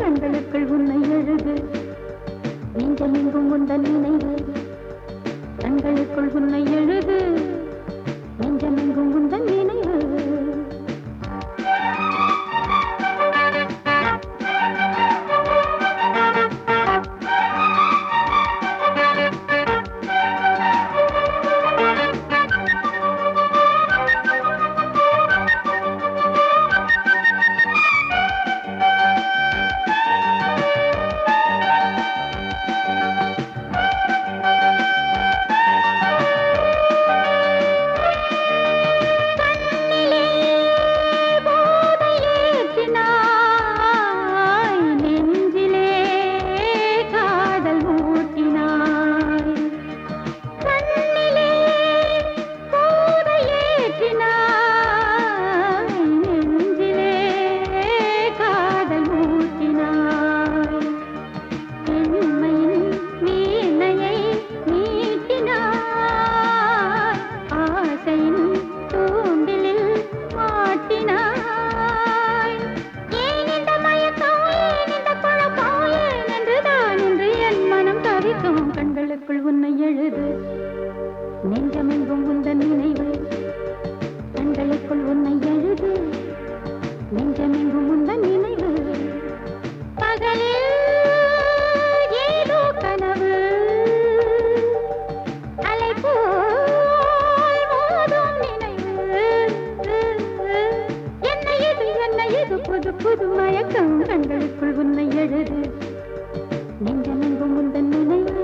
கண்களுக்குள் உன்னை எழுது நெஞ்சமெங்கும் உந்தன் நினைவு கண்களுக்குள் உன்னை எழுது நெஞ்சமெங்கும் உந்தன் நினைவு கண்களுக்குள் உன்னை எழுது நெஞ்சமெங்கும் உந்தன் நினைவு கண்களுக்குள் உன்னை எழுது நெஞ்சமெங்கும் உந்தன் நினைவு பகலில் ஏதோ கனவு அலை போல் மோதும் நினைவு என்ன இது புது புது மயக்கம் கண்களுக்குள் உன்னை எழுது நெஞ்சமெங்கும் உந்தன் நினைவு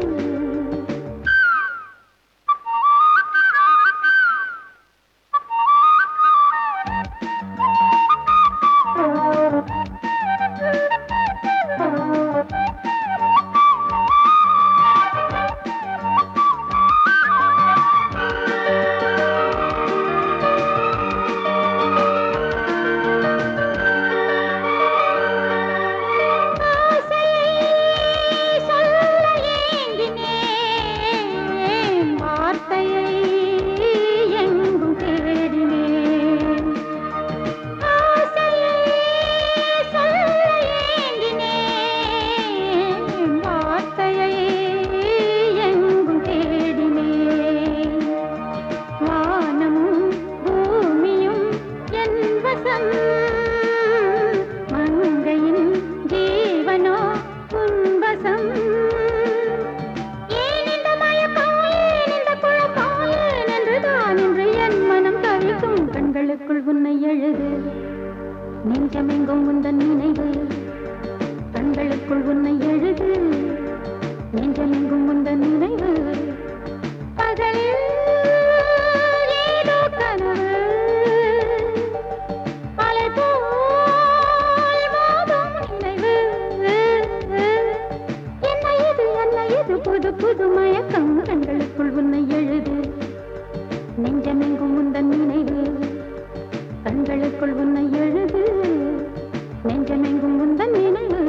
கண்களுக்குள் உன்னை எழுது நெஞ்சமெங்கும் உந்தன் நினைவு கண்களுக்குள் உன்னை எழுது நெஞ்சமெங்கும் உந்தன் நினைவு பகலில் ஏதோ கனவு அலை போல் மோதும் நினைவு என்ன இது புது புது மயக்கம் கண்களுக்குள் உன்னை எழுது நெஞ்சமெங்கும் உந்தன் நினைவு கண்களுக்குள் உன்னை எழுது நெஞ்சமெங்கும் உந்தன் நினைவு